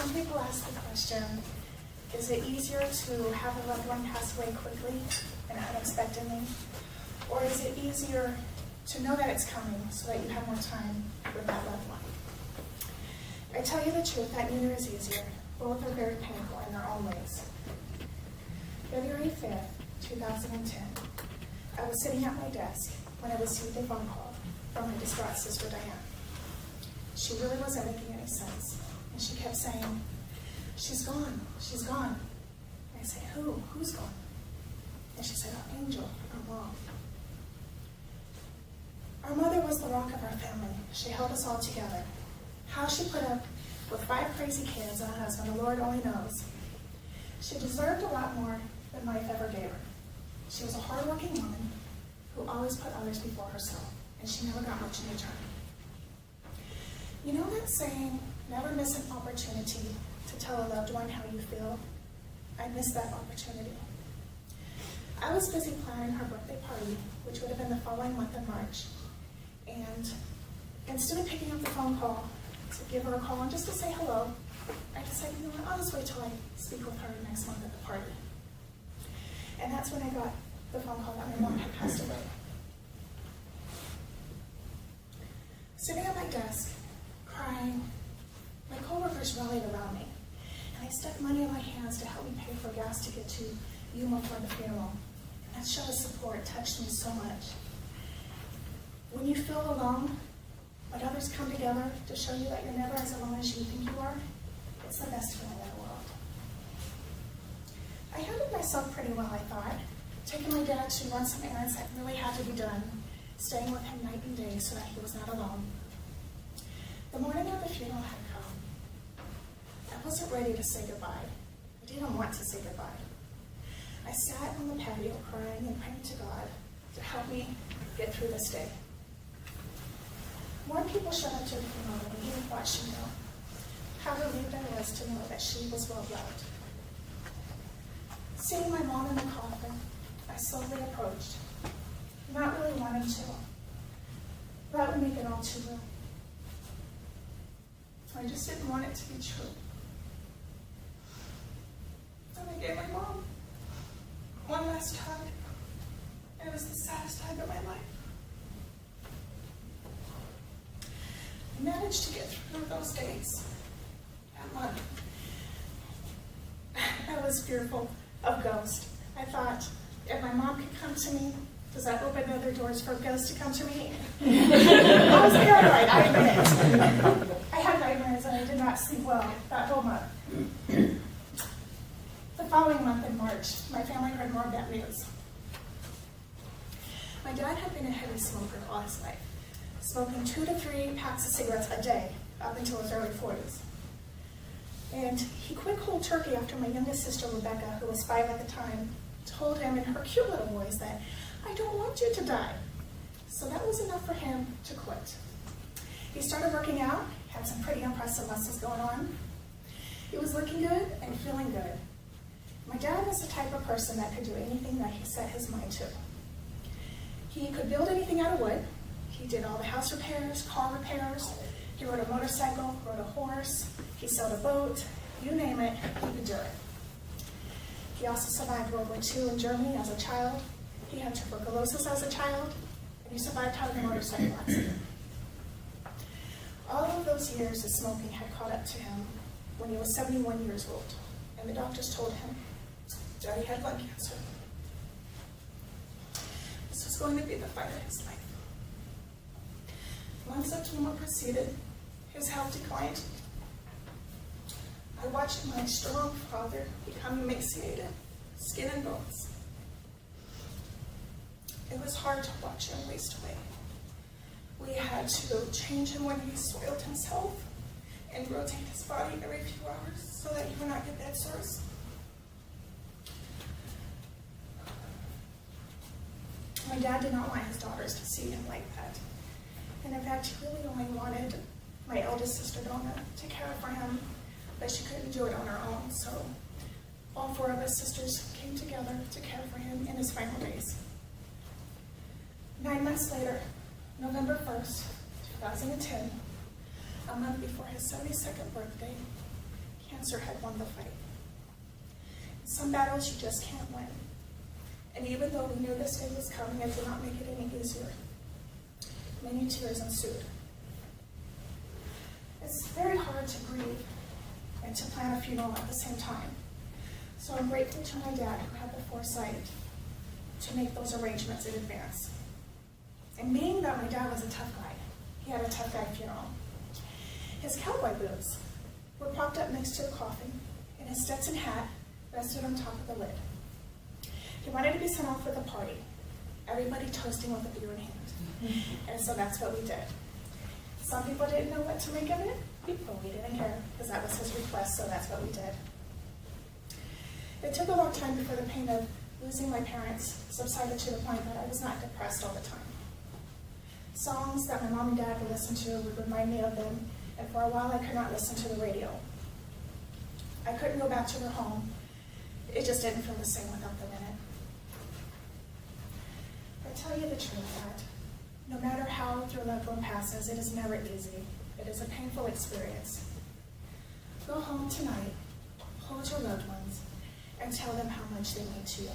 Some people ask the question, is it easier to have a loved one pass away quickly and unexpectedly? Or is it easier to know that it's coming so that you have more time with that loved one? I tell you the truth, that neither is easier. Both are very painful in their own ways. February 5th, 2010, I was sitting at my desk when I received a phone call from my distraught sister Diane. She really wasn't making any sense, and she kept saying, "She's gone, she's gone." And I said, Who's gone? And she said, "Oh, Angel, our mom." Our mother was the rock of our family. She held us all together. How she put up with 5 crazy kids and a husband, the Lord only knows. She deserved a lot more than life ever gave her. She was a hardworking woman who always put others before herself, and she never got much in return. You know that saying, never miss an opportunity to tell a loved one how you feel? I missed that opportunity. I was busy planning her birthday party, which would have been the following month in March. And instead of picking up the phone call to give her a call and just to say hello, I decided, you know what, I'll just wait till I speak with her next month at the party. And that's when I got the phone call that my mom had passed away. Sitting at my desk, crying, my coworkers rallied around me, and I stuck money in my hands to help me pay for gas to get to Yuma for the funeral. And that show of support touched me so much. When you feel alone, but others come together to show you that you're never as alone as you think you are, it's the best feeling in the world. I handled myself pretty well, I thought, taking my dad to run some errands that really had to be done, staying with him night and day so that he was not alone. The morning of the funeral had come. I wasn't ready to say goodbye. I didn't want to say goodbye. I sat on the patio crying and praying to God to help me get through this day. More people showed up to the funeral than we even thought she knew. How relieved I was to know that she was well loved. Seeing my mom in the coffin, I slowly approached, not really wanting to. That would make it all too real. I just didn't want it to be true. And I gave my mom one last hug. It was the saddest hug of my life. I managed to get through those days, that month. I was fearful of ghosts. I thought, if my mom could come to me, does that open other doors for ghosts to come to me? I was paranoid, I admit it. I had nightmares and I did not sleep well that whole month. The following month in March, my family heard more bad news. My dad had been a heavy smoker all his life, smoking 2 to 3 packs of cigarettes a day up until his early 40s. And he quit cold turkey after my youngest sister, Rebecca, who was 5 at the time, told him in her cute little voice that, "I don't want you to die." So that was enough for him to quit. He started working out, had some pretty impressive muscles going on. He was looking good and feeling good. My dad was the type of person that could do anything that he set his mind to. He could build anything out of wood. He did all the house repairs, car repairs. He rode a motorcycle, rode a horse. He sailed a boat. You name it, he could do it. He also survived World War II in Germany as a child. He had tuberculosis as a child, and he survived having a motorcycle accident. All of those years of smoking had caught up to him when he was 71 years old, and the doctors told him Daddy had lung cancer. This was going to be the fight of his life. Months of chemo proceeded. His health declined. I watched my strong father become emaciated, skin and bones. It was hard to watch him waste away. We had to change him when he soiled himself and rotate his body every few hours so that he would not get bed sores. My dad did not want his daughters to see him like that. And in fact, he really only wanted my eldest sister, Donna, to care for him, but she couldn't do it on her own, so all 4 of us sisters came together to care for him in his final days. 9 months later, November 1st, 2010, a month before his 72nd birthday, cancer cancer had won the fight. Some battles you just can't win. And even though we knew this day was coming, it did not make it any easier. Many tears ensued. It's very hard to grieve and to plan a funeral at the same time. So I'm grateful to my dad who had the foresight to make those arrangements in advance. And being that my dad was a tough guy, he had a tough guy funeral. His cowboy boots were propped up next to the coffin, and his Stetson hat rested on top of the lid. He wanted to be sent off with a party, everybody toasting with a beer in hand. And so that's what we did. Some people didn't know what to make of it, but we didn't care, because that was his request, so that's what we did. It took a long time before the pain of losing my parents subsided to the point that I was not depressed all the time. Songs that my mom and dad would listen to would remind me of them, and for a while I could not listen to the radio. I couldn't go back to their home. It just didn't feel the same without them in it. I tell you the truth, Dad. No matter how your loved one passes, it is never easy. It is a painful experience. Go home tonight, hold your loved ones, and tell them how much they mean to you.